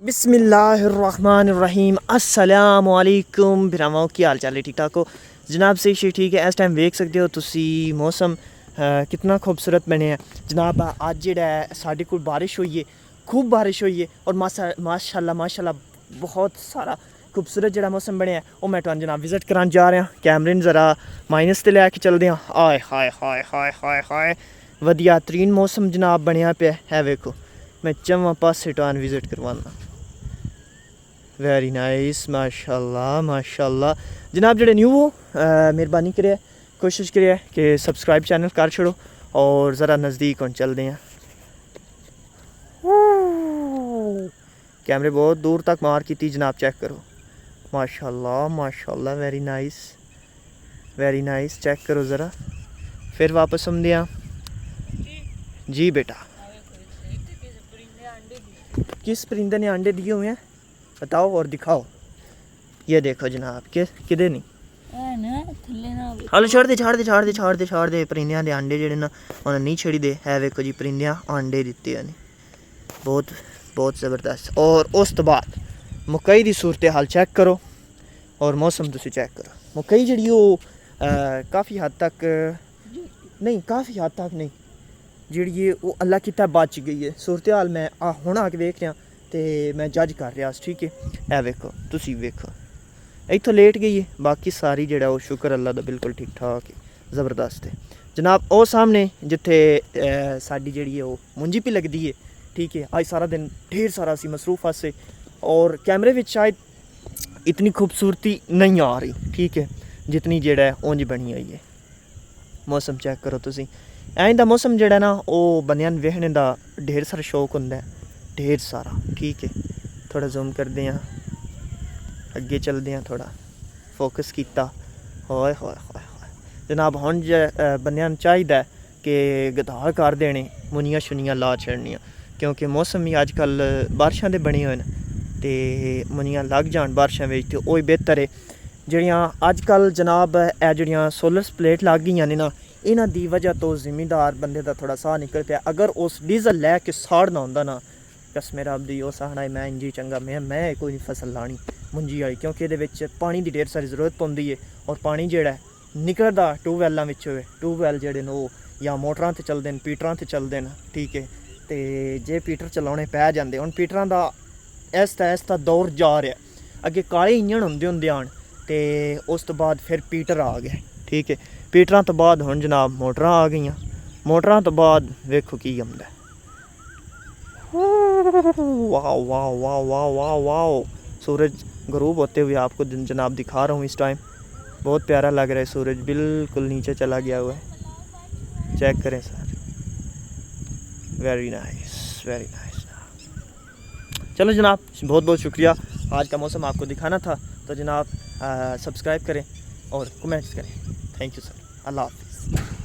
बिस्मिल्लाहिर्रहमानिर्रहीम अस्सलाम वालेकुम भरावाओ की हाल चाल है ठीक ठाक हो जनाब सही शे ठीक है। इस टाइम वेख सकते हो तुसी मौसम कितना खूबसूरत बने जनाब। अज जेड़ा साढ़े कोल बारिश हुई है, खूब बारिश हुई है और माशाल्लाह बहुत सारा खूबसूरत जो मौसम बनया वो मैं तुहानू जनाब विजिट करान जा रहा। कैमरे नूं ज़रा माइनस ते लैके चलदे हैं। आए हाय हाय हाय हाय हाय वधिया तरीन मौसम जनाब बनया पे है। वेखो मैं चवां पासे तुहानू विजिट करवाना। वेरी नाइस माशाल्लाह माशाल्लाह। जनाब जेह्ड़े न्यू हो मेहरबानी करियै कोशिश करिए कि सब्सक्राइब चैनल कर छोड़ो और ज़रा नज़दीक होन चलते हैं। कैमरे बहुत दूर तक मार की जनाब, चेक करो माशाल्लाह माशाल्लाह। वेरी नाइस चेक करो ज़रा। फिर वापस हम दिया जी बेटा। किस परिंदे ने अंडे दिए हुए हैं बताओ और दिखाओ। ये देखो जनाब किदे नहीं हलो छाड़ दे परिंदियां दे अंडे जेह्ड़े न उन्हें नहीं छड़ी दे है। वेखो जी परिंदियां अंडे दिते हैं बहुत ज़बरदस्त। और उस तो बाद मकई की सूरत हाल चेक करो और मौसम तुसी चेक करो। मकई जी काफ़ी हद तक नहीं जी वो अल्लाह किता बच गई है। सूरत हाल मैं हुण आके वेख रहा तो मैं जज कर रहा ठीक है। वेखो तुसी वेखो इत्थों लेट गई है, बाकी सारी जेड़ा वो शुक्र अल्लाह दा बिल्कुल ठीक ठाक है, ज़बरदस्त है जनाब। वो सामने जिथे साडी जेड़ी है वो मुंजी भी लगती है ठीक है। अज सारा दिन ढेर सारा सी मसरूफ आसे और कैमरे में शायद इतनी खूबसूरती नहीं आ रही ठीक है जितनी जेड़ा है उंज बनी हुई है। मौसम चेक करो तुसी। ऐं दा मौसम जेड़ा ना वो बंदियां नूं वेखने दा ढेर सारा शौक हुंदा है, ढेर सारा ठीक है। थोड़ा जूम करते हैं, अगे चलते हैं, थोड़ा फोकस किया। होए होए होए जनाब हुण बंदियां नूं चाहिदा कि गधार कर देने, मुनियां शुनियां ला छड़नियां क्योंकि मौसम ही अजकल बारिशां दे बने हुए न ते मुनियां लग जान बारिशां विच ते ओही बेहतर है। ਜਿਹੜੀਆਂ अजकल जनाब ਜਿਹੜੀਆਂ सोलर प्लेट लग गई ने ना इन्हां दी वजह तो जिमीदार बंदे का थोड़ा साह निकल पाया। अगर उस डीजल लैके साड़ना होंदा ना कसम रब दी वो साहना मैं इंजी चंगा मैं कोई नहीं फसल लानी मुंजी वाली क्योंकि ये पानी की ढेर सारी जरूरत पौंदी है और पानी जेड़ा निकलदा ट्यूबवैलों विचों ट्यूबवैल जेड़े न वो या मोटरां ते चलदे न पीटरां ते चलदे न ठीक है। तो जे पीटर चलाने पै जांदे हुण पीटरां दा ऐसा दौर जा रहा। अगे काले इंजन होंदे आन ते उस तो बाद फिर पीटर आ गए ठीक है। पीटरां तो बाद हुण जनाब मोटरां आ गई। मोटरां तो बाद वेखो की आंदा वाह वाह वाह वाह वाह वाह। सूरज गरूब होते हुए आपको जनाब दिखा रहा हूँ इस टाइम। बहुत प्यारा लग रहा है, सूरज बिल्कुल नीचे चला गया हुआ है। चेक करें सर, वेरी नाइस। चलो जनाब बहुत बहुत शुक्रिया, आज का मौसम आपको दिखाना था तो जनाब सब्सक्राइब करें और कमेंट्स करें। थैंक यू सर, अल्लाह हाफ़िज़।